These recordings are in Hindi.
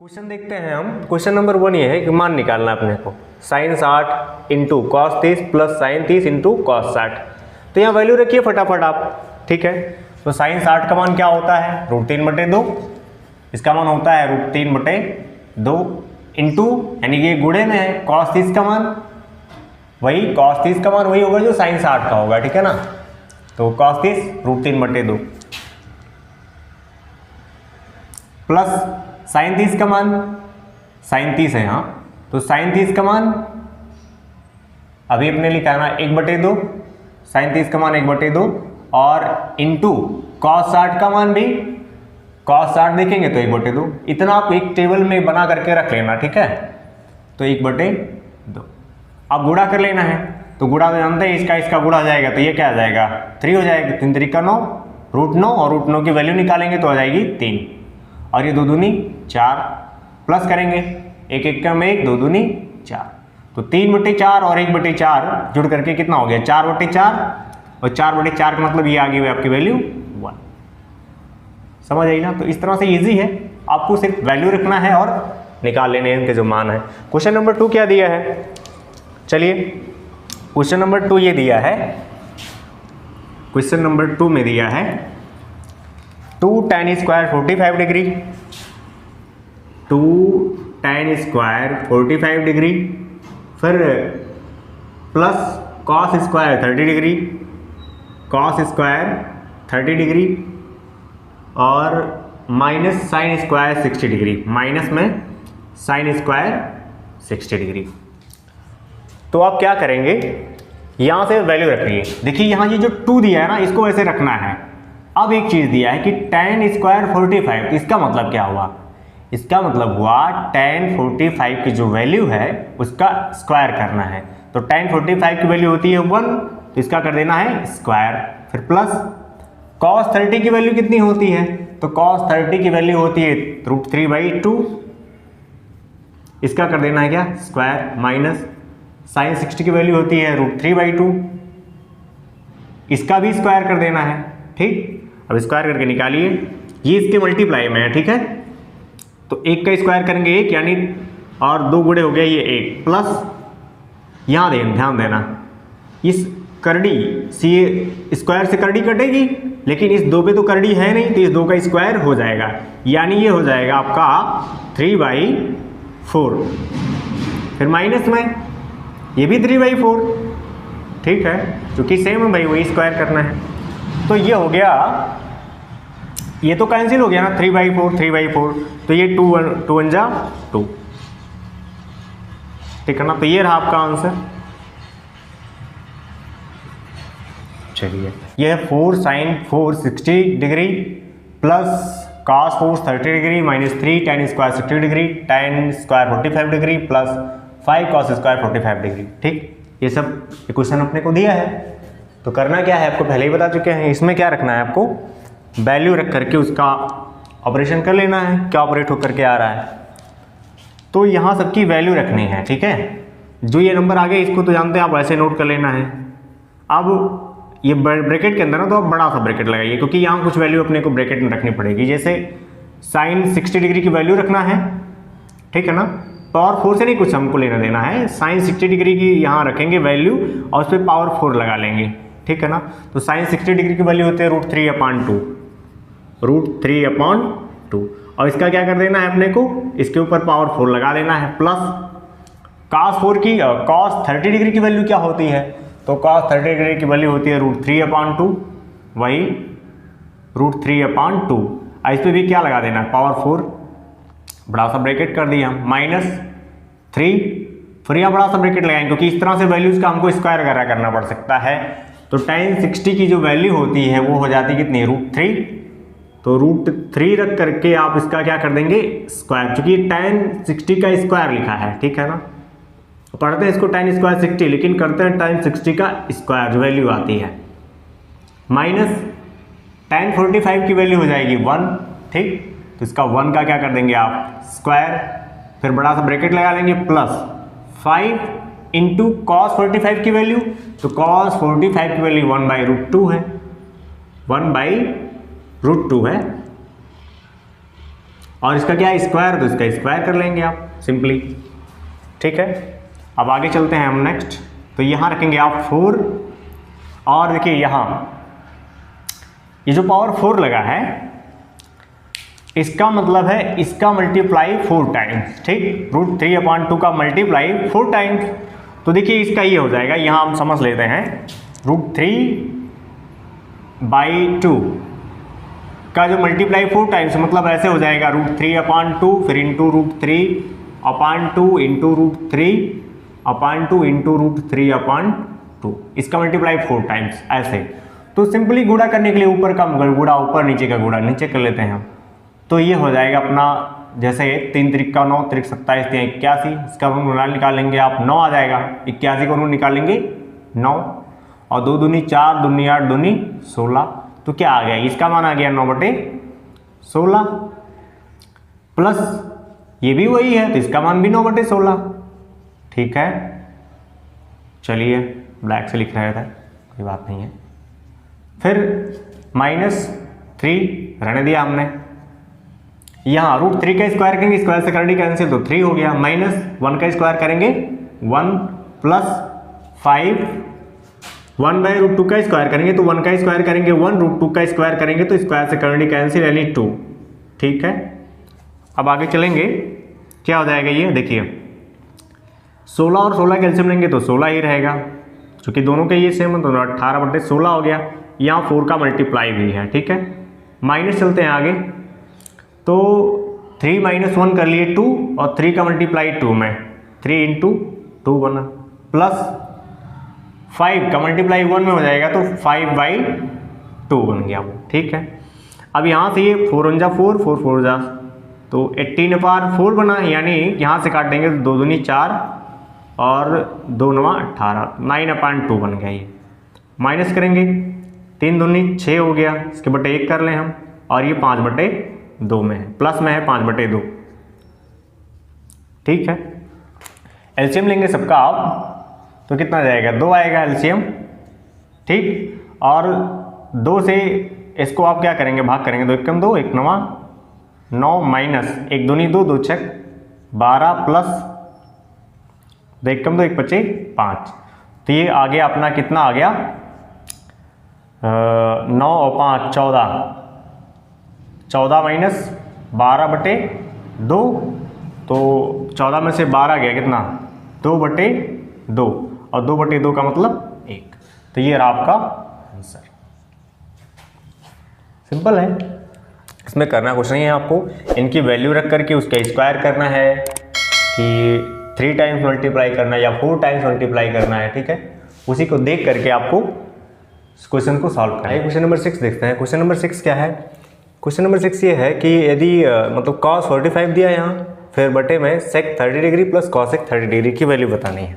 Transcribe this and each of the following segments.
क्वेश्चन देखते हैं हम। क्वेश्चन नंबर 1 ये है कि मान निकालना अपने को sine 60 into cos 30 plus sine 30 into cos 60। तो यहाँ वैल्यू रखिए फटाफट आप, ठीक है। तो साइन 60 का मान क्या होता है, √3/2। इसका मान होता है √3/2 इंटू, यानी कि गुणे में है, कॉस 30 का मान वही, कॉस 30 का मान वही होगा जो साइन 60 का होगा, ठीक है ना। तो कॉस 30 √3/2 प्लस साइन 30 का मान, साइन 30 है यहाँ, तो साइन 30 का मान अभी अपने लिखा है ना 1/2, साइन 30 का मान 1/2 और इंटू कॉस 60 का मान भी, कॉस 60 देखेंगे तो 1/2। इतना आप एक टेबल में बना करके रख लेना, ठीक है। तो 1/2 अब गुणा कर लेना है, तो गुणा तो जानते हैं, इसका गुणा हो जाएगा तो ये क्या आ जाएगा 3 हो जाएगा, 3 3 9, √9 और √9 की वैल्यू निकालेंगे तो आ जाएगी 3 और ये 2 दूनी 4 प्लस करेंगे 1 1 का में 1, 2 दूनी 4, तो 3/4 और 1/4 जुड़ करके कितना हो गया 4/4 और 4/4 का मतलब ये आ गई आपकी वैल्यू 1। समझ आई ना। तो इस तरह से इजी है, आपको सिर्फ वैल्यू रखना है और निकाल लेने हैं इनके जो मान है। क्वेश्चन नंबर 2 क्या दिया है, चलिए क्वेश्चन नंबर 2 ये दिया है, क्वेश्चन नंबर 2 में दिया है 2 tan square 45 degree, 2 tan square 45 degree, फिर plus cos square 30 degree, cos square 30 degree और minus sine square 60 degree, minus में साइन स्क्वायर 60 डिग्री। तो आप क्या करेंगे, यहाँ से वैल्यू रखिए। देखिए यहाँ ये जो 2 दिया है ना, इसको ऐसे रखना है। अब एक चीज दिया है कि tan स्क्वायर 45, इसका मतलब क्या हुआ, इसका मतलब हुआ tan 45 की जो वैल्यू है उसका स्क्वायर करना है। तो tan 45 की वैल्यू होती है 1, तो इसका कर देना है स्क्वायर, फिर प्लस cos 30 की वैल्यू कितनी होती है, तो cos 30 की वैल्यू होती है √3/2, इसका कर देना है क्या स्क्वायर, माइनस साइन 60 की वैल्यू होती है √3/2, इसका भी स्क्वायर कर देना है, ठीक। अब स्क्वायर करके निकालिए, ये इसके मल्टीप्लाई में है, ठीक है। तो 1 का स्क्वायर करेंगे 1, यानी और 2 गुणे हो गया ये 1, प्लस यहाँ ध्यान देना, इस करड़ी सी स्क्वायर से करड़ी कटेगी, लेकिन इस 2 पे तो करड़ी है नहीं, तो इस 2 का स्क्वायर हो जाएगा, यानी ये हो जाएगा आपका 3/4, फिर माइनस में ये भी 3/4, ठीक है, क्योंकि सेम है भाई, वही स्क्वायर करना है। तो ये हो गया, ये तो कैंसिल हो गया ना, 3/4, तो ये 2 1 जा 2, ठीक है ना। तो ये रहा आपका आंसर। चलिए ये है 4 sin 4 60 degree plus cos 4 30 degree minus 3 tan square 60 degree, tan square 45 degree plus 5 cos square 45 degree, ठीक। ये सब क्वेश्चन अपने को दिया है। तो करना क्या है आपको पहले ही बता चुके हैं, इसमें क्या रखना है आपको, वैल्यू रख करके उसका ऑपरेशन कर लेना है, क्या ऑपरेट होकर के आ रहा है। तो यहाँ सबकी वैल्यू रखनी है, ठीक है। जो ये नंबर आ गए इसको तो जानते हैं आप, ऐसे नोट कर लेना है। अब ये ब्रैकेट के अंदर ना, तो आप बड़ा सा ब्रैकेट लगाइए, क्योंकि यहाँ कुछ वैल्यू अपने को ब्रैकेट में रखनी पड़ेगी। जैसे साइन 60 डिग्री की वैल्यू रखना है, ठीक है ना। पावर 4 से नहीं कुछ हमको लेना देना है, साइन 60 डिग्री की यहाँ रखेंगे वैल्यू और उस पर पावर 4 लगा लेंगे, ठीक है ना। तो साइन 60 डिग्री की वैल्यू होती है √3/2, √3/2 और इसका क्या कर देना है अपने को, इसके ऊपर पावर 4 लगा देना है, प्लस cos 30 डिग्री की वैल्यू क्या होती है, तो cos 30 डिग्री की वैल्यू होती है √3/2, वही √3/2। इस पर भी क्या लगा देना है पावर 4, बड़ा सा ब्रैकेट कर दिया, माइनस 3, फिर यहाँ बड़ा सा ब्रैकेट लगाएंगे, क्योंकि इस तरह से वैल्यूज का हमको स्क्वायर वगैरह करना पड़ सकता है। तो tan 60 की जो वैल्यू होती है वो हो जाती है कितनी, √3, तो √3 रख करके आप इसका क्या कर देंगे स्क्वायर, क्योंकि tan 60 का स्क्वायर लिखा है, ठीक है ना। पढ़ते हैं इसको tan स्क्वायर 60, लेकिन करते हैं tan 60 का स्क्वायर जो वैल्यू आती है, माइनस tan 45 की वैल्यू हो जाएगी 1, ठीक। तो इसका 1 का क्या कर देंगे आप स्क्वायर, फिर बड़ा सा ब्रैकेट लगा लेंगे, प्लस 5 इंटू cos 45 की वैल्यू, तो cos 45 की वैल्यू 1/√2 है, 1/√2 है, और इसका क्या है स्क्वायर, तो इसका स्क्वायर कर लेंगे आप सिंपली। ठीक है, अब आगे चलते हैं हम नेक्स्ट। तो यहाँ रखेंगे आप 4 और देखिए यहाँ ये जो पावर 4 लगा है इसका मतलब है इसका मल्टीप्लाई 4 टाइम्स। ठीक, √3/2 का मल्टीप्लाई 4 टाइम्स। तो देखिए इसका ये हो जाएगा, यहाँ हम समझ लेते हैं √3/2 का जो मल्टीप्लाई 4 टाइम्स मतलब ऐसे हो जाएगा √3/2 फिर इंटू √3/2 इंटू √3/2 इंटू √3/2, इसका मल्टीप्लाई 4 टाइम्स ऐसे। तो सिंपली गुणा करने के लिए ऊपर का गुणा ऊपर, नीचे का गुणा नीचे कर लेते हैं हम। तो ये हो जाएगा अपना जैसे 3 त्रिक का 9, 3 27 81, इसका गुणा निकालेंगे आप 9 आ जाएगा। 81 को निकालेंगे 9 और 2 दूनी 4, दूनी 8, दूनी 16। तो क्या आ गया, इसका मान आ गया 9/16 प्लस ये भी वही है तो इसका मान भी 9/16। ठीक है, चलिए ब्लैक से लिख रहे थे, कोई बात नहीं है। फिर -3 रहने दिया हमने। यहाँ √3 का स्क्वायर करेंगे, स्क्वायर से करनी कैंसिल तो 3 हो गया। -1 का स्क्वायर करेंगे 1 प्लस 5, 1/√2 का स्क्वायर करेंगे तो 1 का स्क्वायर करेंगे 1, √2 का स्क्वायर करेंगे तो स्क्वायर से करनी कैंसिल यानी 2। ठीक है, अब आगे चलेंगे, क्या हो जाएगा ये देखिए 16 और 16 कैल्शियम लेंगे तो 16 ही रहेगा, क्योंकि दोनों के ये सेम है तो 18/16 हो गया। यहाँ 4 का मल्टीप्लाई भी है। ठीक है, माइनस चलते हैं आगे। तो 3 - 1 कर लिए 2 और 3 का मल्टीप्लाई 2 में 3 × 2 बना, प्लस 5 का मल्टीप्लाई 1 में हो जाएगा तो 5/2 बन गया वो। ठीक है, अब यहाँ से ये 4 × 4, 4 4 जा तो 18/4 बना, यानी यहाँ से काट देंगे तो 2 दूनी 4 और 2 9 18, 9/2 बन गया ये। माइनस करेंगे 3 दूनी 6 हो गया, इसके बटे 1 कर लें हम और ये 5/2 में है, प्लस में है 5/2। ठीक है, एलसीएम लेंगे सबका आप तो कितना जाएगा 2 आएगा एलसीएम। ठीक, और 2 से इसको आप क्या करेंगे भाग करेंगे, 2 एकम 2, 1 9 9 माइनस 1 दूनी 2, 2 6 12 प्लस 2 एकम 2, 1 बचे 5। तो ये आ गया अपना कितना आ गया 9 और 5 14, 14 माइनस 12/2 तो 14 में से 12 गया कितना 2/2 और 2/2 का मतलब 1। तो ये रहा आपका आंसर। सिंपल है, इसमें करना कुछ नहीं है, आपको इनकी वैल्यू रख करके उसका स्क्वायर करना है कि 3 टाइम्स मल्टीप्लाई करना है या 4 टाइम्स मल्टीप्लाई करना है। ठीक है, उसी को देख करके आपको क्वेश्चन को सॉल्व करना है। क्वेश्चन नंबर 6 देखते हैं। क्वेश्चन नंबर 6 क्या है, क्वेश्चन नंबर 6 ये है कि यदि मतलब cos 45 दिया यहाँ, फिर बटे में sec 30 degree plus cosec 30 degree की वैल्यू बतानी है।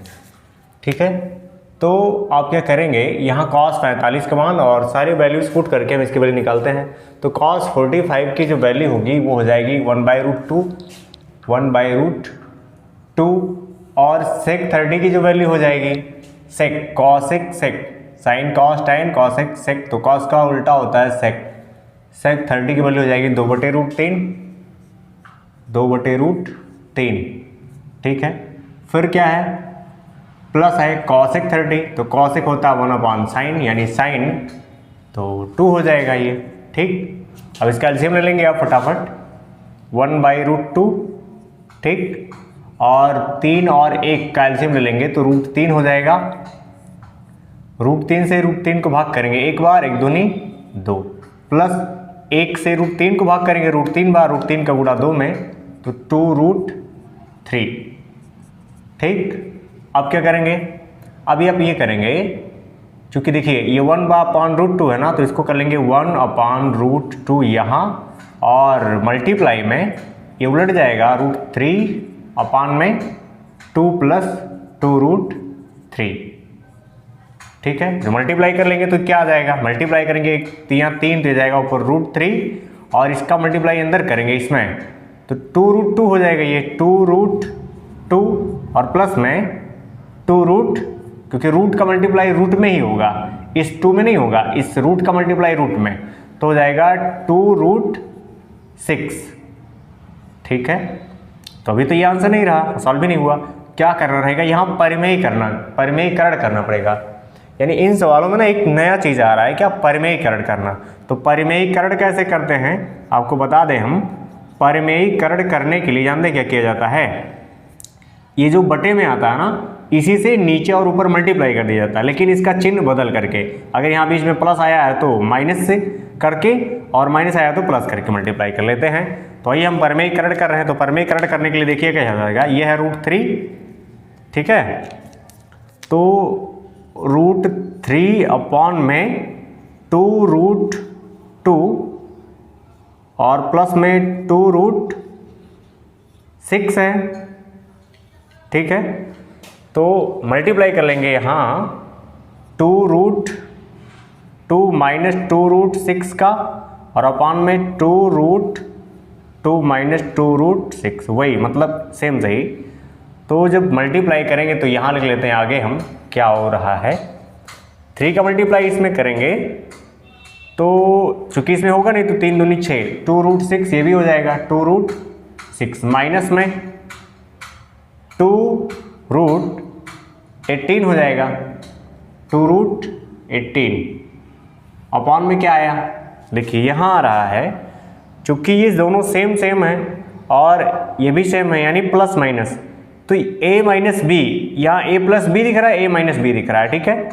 ठीक है, तो आप क्या करेंगे, यहाँ cos 45 का मान और सारी वैल्यूज पुट करके हम इसकी वैल्यू निकालते हैं। तो cos 45 की जो वैल्यू होगी वो हो जाएगी 1/√2 और sec 30 की जो वैल्यू हो जाएगी sec cosec sec sin cos tan cosec sec, तो cos का उल्टा होता है sec 30 की वैल्यू हो जाएगी 2/√3। ठीक है, फिर क्या है प्लस है cosec 30, तो cosec होता है 1/sin यानी sin, तो 2 हो जाएगा ये। ठीक, अब इसका एलसीएम ले लेंगे आप फटाफट 1/√2। ठीक, और 3 और 1 का एलसीएम ले लेंगे तो √3 हो जाएगा। √3 से √3 को भाग करेंगे 1 बार, 1 दूनी 2 प्लस 1 से √3 को भाग करेंगे √3 बार, √3 का गुणा 2 में तो 2√3। ठीक, अब क्या करेंगे, अभी आप ये करेंगे क्योंकि देखिए ये 1/√2 है ना, तो इसको कर लेंगे 1/√2 यहाँ और मल्टीप्लाई में ये उलट जाएगा √3 में 2 प्लस 2√3। ठीक है, जो मल्टीप्लाई कर लेंगे तो क्या आ जाएगा, मल्टीप्लाई करेंगे 3 दे जाएगा ऊपर √3 और इसका मल्टीप्लाई अंदर करेंगे इसमें तो 2√2 हो जाएगा ये 2√2 और प्लस में 2 क्योंकि रूट का मल्टीप्लाई रूट में ही होगा, इस 2 में नहीं होगा, इस रूट का मल्टीप्लाई रूट में, तो हो जाएगा 2√6। ठीक है, तो अभी तो ये आंसर नहीं रहा, सॉल्व भी नहीं हुआ। क्या करना रहेगा यहाँ, परिमेयीकरण करना पड़ेगा। यानी इन सवालों में ना एक नया चीज़ आ रहा है, क्या, परिमेयीकरण करना। तो परिमेयीकरण कैसे करते हैं आपको बता दें हम। परिमेयीकरण करने के लिए जानते क्या किया जाता है, ये जो बटे में आता है ना, इसी से नीचे और ऊपर मल्टीप्लाई कर दिया जाता है, लेकिन इसका चिन्ह बदल करके। अगर यहाँ बीच में प्लस आया है तो माइनस से करके, और माइनस आया तो प्लस करके मल्टीप्लाई कर लेते हैं। तो आइए हम परिमेयीकरण कर रहे हैं, तो परिमेयीकरण करने के लिए देखिए क्या जाएगा, ये है √3, ठीक है। तो √3 अपॉन में 2√2 और प्लस में 2√6 है, ठीक है। तो मल्टीप्लाई कर लेंगे यहाँ 2√2 माइनस 2√6 का, और अपॉन में 2√2 माइनस 2√6, वही मतलब सेम सही। तो जब मल्टीप्लाई करेंगे तो यहाँ लिख लेते हैं आगे हम क्या हो रहा है, 3 का मल्टीप्लाई इसमें करेंगे तो चूंकि इसमें होगा नहीं तो 3 दूनी 6, 2√6 ये भी हो जाएगा 2√6, माइनस में 2√18 हो जाएगा 2√18, अपॉन में क्या आया, देखिए यहाँ आ रहा है, चूंकि ये दोनों सेम है और ये भी सेम है, यानी प्लस माइनस, तो a माइनस बी, यहाँ a प्लस बी दिख रहा है, a माइनस बी दिख रहा है, ठीक है।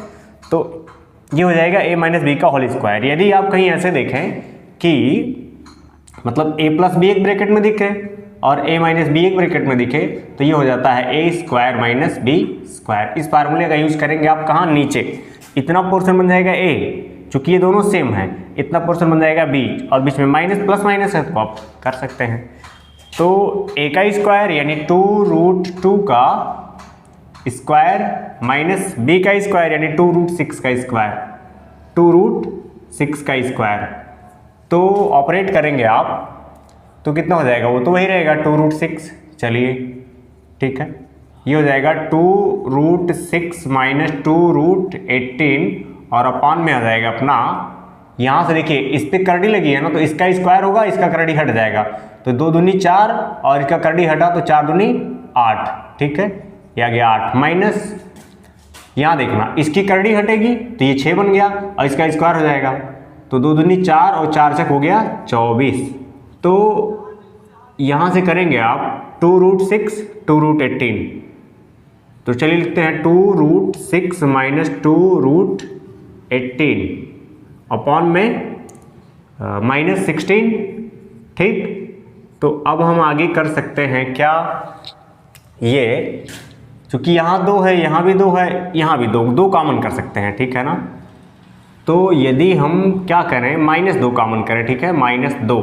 तो ये हो जाएगा a माइनस बी का होल स्क्वायर। यदि आप कहीं ऐसे देखें कि मतलब a प्लस बी एक ब्रैकेट में दिखे और a माइनस बी एक ब्रैकेट में दिखे, तो ये हो जाता है a square minus b square. इस फार्मूले का यूज करेंगे आप कहाँ, नीचे। इतना पोर्शन बन जाएगा a, चूंकि ये दोनों सेम है, इतना पोर्शन बन जाएगा b, और बीच में माइनस प्लस माइनस है तो आप कर सकते हैं। तो a का स्क्वायर यानी 2√2 का स्क्वायर माइनस b का स्क्वायर यानी 2√6 का स्क्वायर, 2√6 का स्क्वायर। तो ऑपरेट करेंगे आप तो कितना हो जाएगा, वो तो वही रहेगा 2√6। चलिए ठीक है, ये हो जाएगा 2√6 माइनस 2√18, और अपॉन में आ जाएगा अपना, यहाँ से देखिए इस पर करड़ी लगी है ना, तो इसका स्क्वायर होगा, इसका करड़ी हट जाएगा, तो 2 दूनी 4 और इसका करड़ी हटा तो 4 दूनी 8, ठीक है, ये आ गया 8, माइनस यहाँ देखना इसकी करड़ी हटेगी तो ये 6 बन गया और इसका स्क्वायर हो जाएगा, तो 2 दूनी 4 और 4 छक हो गया 24। तो यहाँ से करेंगे आप 2√6 2√18, तो चलिए लिखते हैं 2√6 माइनस 2√18 अपॉन में -16, ठीक। तो अब हम आगे कर सकते हैं क्या, ये चूंकि यहाँ 2 है, यहाँ भी 2 है, यहाँ भी 2 कॉमन कर सकते हैं, ठीक है ना। तो यदि हम क्या करें, -2 कॉमन करें, ठीक है, -2,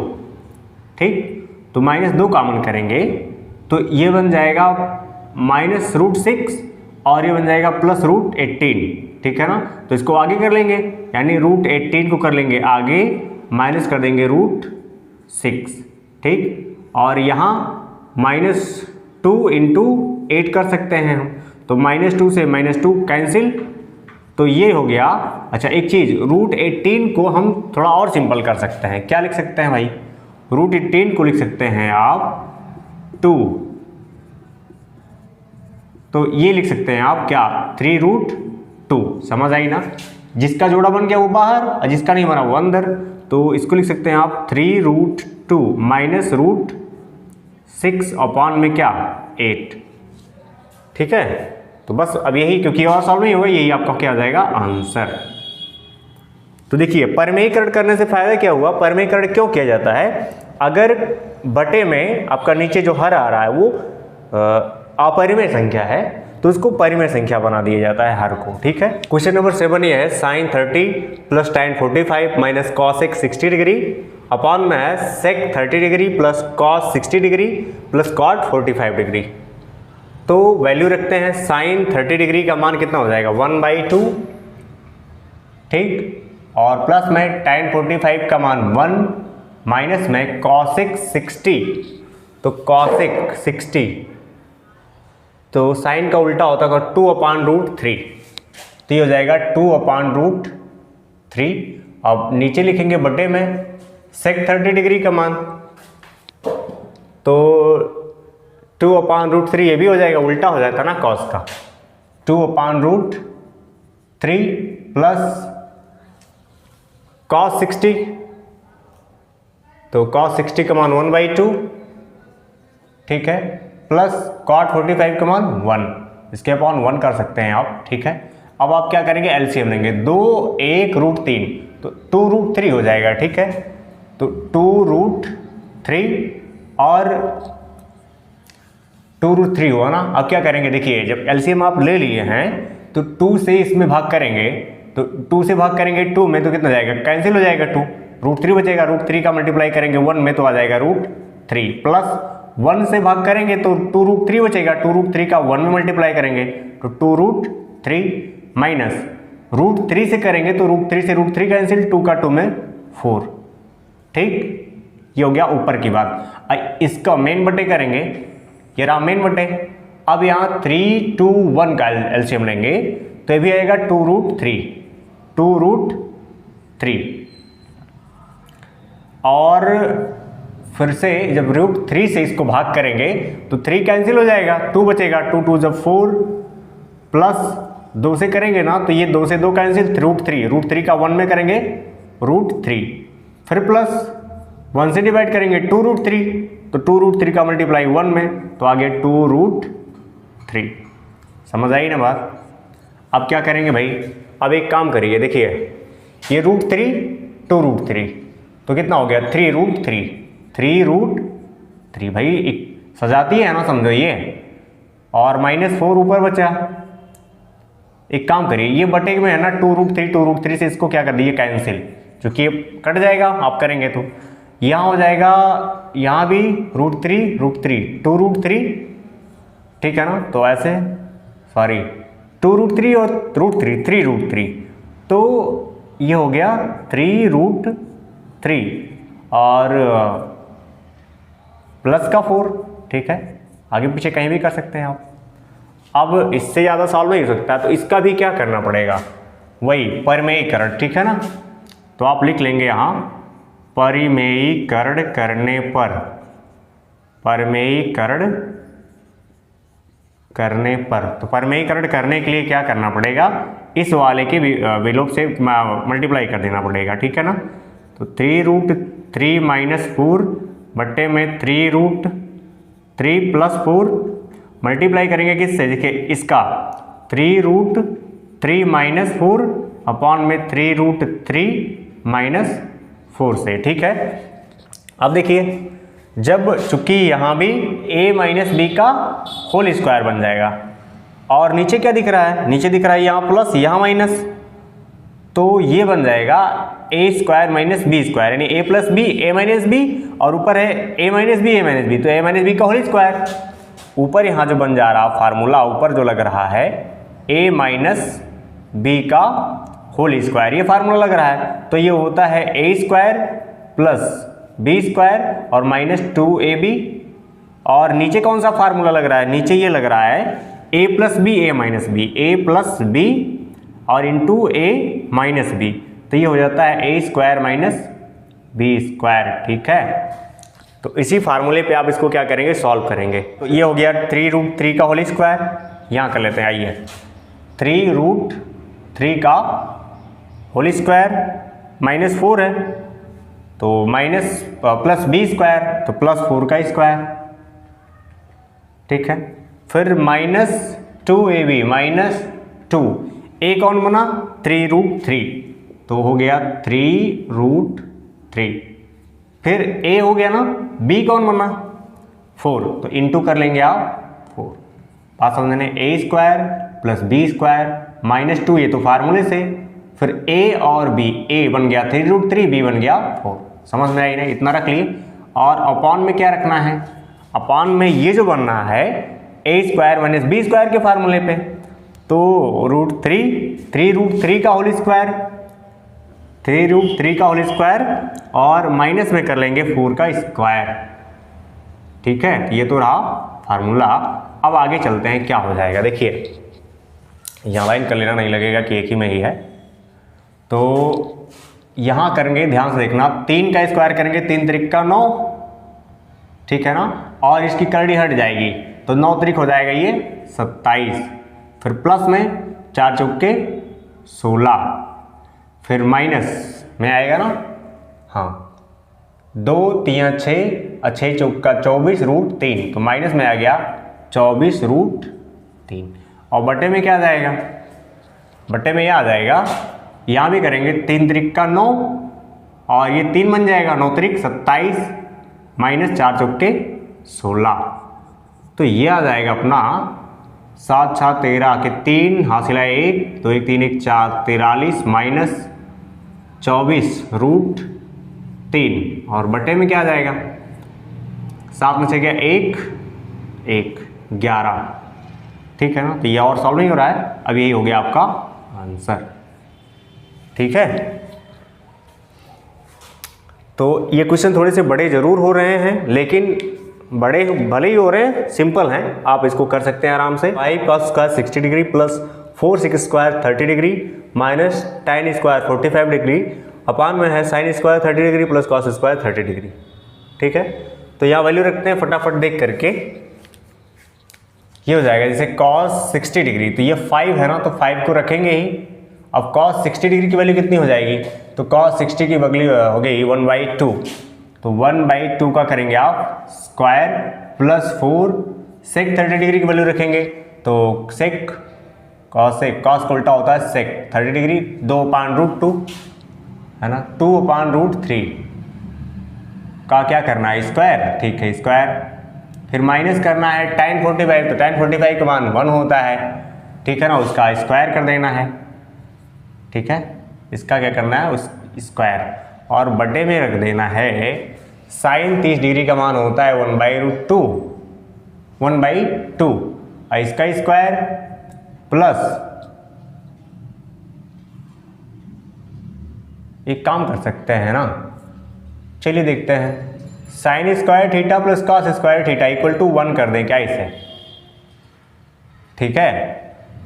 ठीक। तो -2 कॉमन करेंगे तो ये बन जाएगा -√6 और ये बन जाएगा +√18, ठीक है ना। तो इसको आगे कर लेंगे, यानी √18 को कर लेंगे आगे, माइनस कर देंगे √6, ठीक। और यहाँ -2 इंटू 8 कर सकते हैं हम, तो -2 से -2 कैंसिल, तो ये हो गया। अच्छा एक चीज़, √18 को हम थोड़ा और सिंपल कर सकते हैं, क्या लिख सकते हैं भाई, √18 को लिख सकते हैं आप 2, तो ये लिख सकते हैं आप क्या, 3√2, समझ आई ना। जिसका जोड़ा बन गया वो बाहर और जिसका नहीं बना वो अंदर, तो इसको लिख सकते हैं आप 3√2 माइनस √6 अपॉन में क्या 8, ठीक है। तो बस अब यही, क्योंकि और सॉल्व नहीं होगा, यही आपका क्या आ जाएगा आंसर। तो देखिए परिमेयीकरण करने से फायदा क्या हुआ, परिमेयीकरण क्यों किया जाता है, अगर बटे में आपका नीचे जो हर आ रहा है वो अपरिमेय संख्या है तो उसको परिमेय संख्या बना दिया जाता है हर को, ठीक है। क्वेश्चन नंबर 7 ये है, sin 30 plus tan 45 minus cos x 60 degree upon में है sec 30 degree plus cos 60 degree plus cot 45 degree. तो वैल्यू रखते हैं, sin 30 डिग्री का मान कितना हो जाएगा 1/2, ठीक, और प्लस में tan 45 का मान 1 माइनस में cos x 60, तो cos x 60, तो साइन का उल्टा होता है 2/√3, तो ये हो जाएगा 2/√3। अब नीचे लिखेंगे बटे में sec 30 डिग्री का मान, तो 2/√3 ये भी हो जाएगा, उल्टा हो जाता ना कॉस का, 2/√3 प्लस cos 60, तो cos 60 का मान 1/2, ठीक है, प्लस cot 45 का मान 1, इसके अपॉन 1 कर सकते हैं आप, ठीक है। अब आप क्या करेंगे, एलसीएम लेंगे, 2 1 √3, तो 2√3 हो जाएगा, ठीक है। तो 2√3 और 2√3 हुआ ना। अब क्या करेंगे, देखिए जब एलसीएम आप ले लिए हैं तो 2 से इसमें भाग करेंगे, तो 2 से भाग करेंगे 2 में तो कितना जाएगा, कैंसिल हो जाएगा 2, √3 बचेगा, √3 का मल्टीप्लाई करेंगे 1 में तो आ जाएगा √3, प्लस 1 से भाग करेंगे तो 2√3 बचेगा, 2√3 का 1 में मल्टीप्लाई करेंगे तो 2√3 माइनस √3 से करेंगे तो √3 से √3 कैंसिल, 2 का 2 में 4, ठीक। ये हो गया ऊपर की बात। इसका मेन बटे करेंगे, ये रहा मेन बटे। अब यहाँ 3 2 1 का एलसीएम लेंगे तो ये भी आएगा 2√3 और फिर से जब √3 से इसको भाग करेंगे तो 3 कैंसिल हो जाएगा, 2 बचेगा, 2 2 जब 4 प्लस 2 से करेंगे ना तो ये 2 से 2 कैंसिल, √3 का 1 में करेंगे √3, फिर प्लस 1 से डिवाइड करेंगे 2√3, तो 2√3 का मल्टीप्लाई 1 में तो आगे 2√3। समझ आई ना बात। अब क्या करेंगे भाई, अब एक काम करिए, देखिए ये √3 2√3 तो कितना हो गया 3√3 भाई सजाती है ना, समझो ये, और -4 ऊपर बचा। एक काम करिए, ये बटे में है ना 2√3 से इसको क्या कर दिए कैंसिल, क्योंकि कट जाएगा आप करेंगे तो यहाँ हो जाएगा, यहाँ भी √3 2√3, ठीक है ना। तो ऐसे सॉरी 2√3 और √3 3√3, तो ये हो गया 3√3 और प्लस का 4, ठीक है। आगे पीछे कहीं भी कर सकते हैं आप। अब इससे ज़्यादा सॉल्व नहीं हो सकता, तो इसका भी क्या करना पड़ेगा, वही परिमेयीकरण, ठीक है ना। तो आप लिख लेंगे यहाँ परिमेयीकरण करने पर, परिमेयीकरण करने पर, तो परिमेयीकरण करने के लिए क्या करना पड़ेगा, इस वाले के विलोप से मल्टीप्लाई कर देना पड़ेगा, ठीक है ना। तो 3√3 - 4 बट्टे में 3√3 + 4 मल्टीप्लाई करेंगे किससे, देखिए इसका 3√3 - 4 अपॉन में 3√3 - 4 से, ठीक है। अब देखिए जब चूंकि यहाँ भी a - b का होल स्क्वायर बन जाएगा, और नीचे क्या दिख रहा है, नीचे दिख रहा है यहाँ प्लस यहाँ माइनस, तो ये बन जाएगा a² - b², यानी a + b a - b, और ऊपर है a - b तो a - b का होल स्क्वायर। ऊपर यहाँ जो बन जा रहा फार्मूला, ऊपर जो लग रहा है a - b का होल स्क्वायर, ये फार्मूला लग रहा है, तो ये होता है a² + b² और -2ab। और नीचे कौन सा फार्मूला लग रहा है, नीचे ये लग रहा है a + b a - b, a + b और इंटू a - b, तो ये हो जाता है a² - b², ठीक है। तो इसी फार्मूले पे आप इसको क्या करेंगे, सॉल्व करेंगे। तो ये हो गया 3√3 का होल स्क्वायर, यहाँ कर लेते हैं, आइए 3√3 का होल स्क्वायर -4 है तो + b² तो +4 का स्क्वायर, ठीक है। फिर -2ab -2, a कौन बना 3√3, तो हो गया 3√3। फिर a हो गया ना, b कौन बना 4, तो इंटू कर लेंगे आप 4। बात समझने, a² + b² -2, ये तो फार्मूले से। फिर a और b, a बन गया 3√3, b बन गया 4। समझ में आई ना, इतना रख लिए। और अपॉन में क्या रखना है, अपॉन में ये जो बनना है a² - b² के फार्मूले पे, तो √3 का होल स्क्वायर, 3√3 का होल स्क्वायर और माइनस में कर लेंगे 4 का स्क्वायर, ठीक है। ये तो रहा फार्मूला। अब आगे चलते हैं, क्या हो जाएगा, देखिए यहाँ लाइन कर लेना, नहीं लगेगा कि एक ही में ही है। तो यहाँ करेंगे, ध्यान से देखना, 3 का स्क्वायर करेंगे 3 × 3 = 9, ठीक है ना, और इसकी करड़ी हट जाएगी तो 9 तरीक हो जाएगा ये 27, फिर प्लस में 4 चौके 16, फिर माइनस में आएगा ना, हाँ 2 3 6 6 चौका 24 रूट 3, तो माइनस में आ गया 24 रूट 3, और बटे में क्या आ जाएगा, बटे में यह आ जाएगा, यहाँ भी करेंगे 3 तरीक का 9 और ये 3 बन जाएगा, 9 तरीक 27 माइनस 4 चौके 16, तो ये आ जाएगा अपना 7 6 13 के 3 हासिल है 1, तो 1 3 1 4 43 माइनस 24 रूट 3, और बटे में क्या आ जाएगा, 7 में से गया 1 1 11, ठीक है ना, तो ये और सॉल्व नहीं हो रहा है, अब यही हो गया आपका आंसर, ठीक है। तो ये क्वेश्चन थोड़े से बड़े ज़रूर हो रहे हैं, लेकिन बड़े भले ही हो रहे हैं, सिंपल हैं, आप इसको कर सकते हैं आराम से। 5 cos square 60 degree plus 4 sec square 30 degree minus tan square 45 degree upon में है sin square 30 degree plus cos square 30 degree, ठीक है। तो यहाँ वैल्यू रखते हैं फटाफट देख करके, ये हो जाएगा जैसे cos 60 डिग्री, तो ये 5 है ना, तो 5 को रखेंगे ही। अब cos 60 डिग्री की वैल्यू कितनी हो जाएगी, तो cos 60 की वैल्यू हो गई 1/2, तो 1/2 का करेंगे आप स्क्वायर प्लस 4 sec 30 डिग्री की वैल्यू रखेंगे, तो sec cos को उल्टा होता है sec 30 डिग्री, 2/√2 है ना, 2/√3 का क्या करना है स्क्वायर, ठीक है स्क्वायर, फिर माइनस करना है tan 45, तो tan 45 का मान 1 होता है, ठीक है ना, उसका स्क्वायर कर देना है, ठीक है, इसका क्या करना है उस स्क्वायर, और बटे में रख देना है sin 30 डिग्री का मान होता है 1/2 और इसका स्क्वायर प्लस, एक काम कर सकते हैं ना, चलिए देखते हैं, sin square theta plus cos square theta equal to 1 कर दें क्या इसे, ठीक है,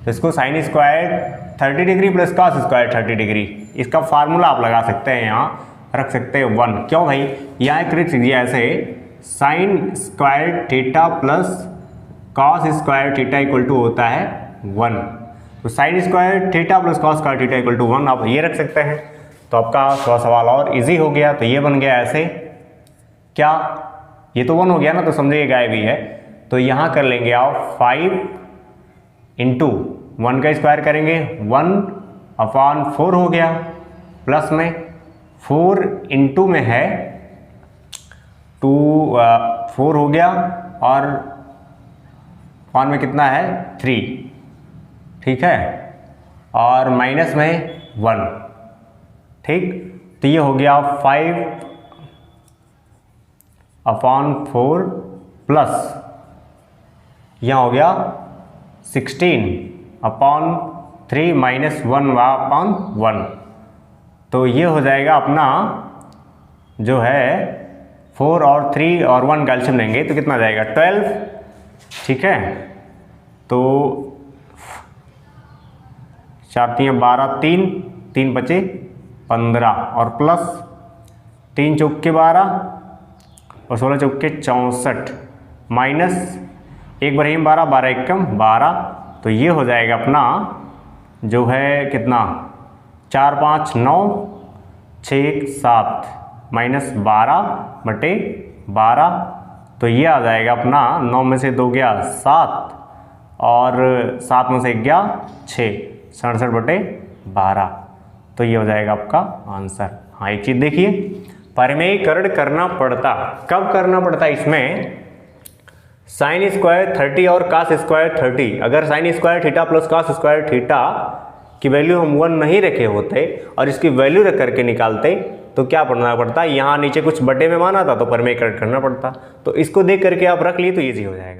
तो इसको sin square 30 degree plus cos square 30 degree, इसका फार्मूला आप लगा सकते हैं, यहाँ रख सकते हैं 1, क्यों भाई, यहाँ एक ट्रिक दिया ऐसे sin square theta plus cos square theta equal to होता है 1, तो sin square theta plus cos square theta equal to 1 आप ये रख सकते हैं, तो आपका थोड़ा सवाल और इजी हो गया। तो ये बन गया ऐसे, क्या ये तो 1 हो गया ना, तो समझिए गायब ही है, तो यहाँ कर लेंगे आप 5 इंटू 1 का स्क्वायर करेंगे 1/4 हो गया, प्लस में 4 इंटू में है 4 हो गया, और 1 में कितना है 3, ठीक है, और माइनस में 1, ठीक, तो ये हो गया 5/4 प्लस यहाँ हो गया 16/3 माइनस 1/1, तो ये हो जाएगा अपना जो है 4 और 3 और 1 का एलसीएम लेंगे तो कितना जाएगा 12, ठीक है, तो 4 3 12 3 बचे 15 और प्लस 3 चौके 12 और 16 चौके 64 माइनस 1 बरहीम 12 12 एकम 12, तो ये हो जाएगा अपना जो है कितना 4 5 9 6 7 माइनस 12/12, तो ये आ जाएगा अपना 9 में से 2 गया 7 और 7 में से 1 गया 6, 67/12, तो ये हो जाएगा आपका आंसर। हाँ एक चीज़ देखिए, परिमेयीकरण करना पड़ता, कब करना पड़ता इसमें, sin स्क्वायर 30 और cos स्क्वायर 30, अगर sin square theta plus cos square theta की वैल्यू हम 1 नहीं रखे होते और इसकी वैल्यू रख करके निकालते तो क्या पढ़ना पड़ता, यहाँ नीचे कुछ बटे में माना था तो परिमेयीकरण करना पड़ता, तो इसको देख करके आप रख लिए तो ईजी हो जाएगा।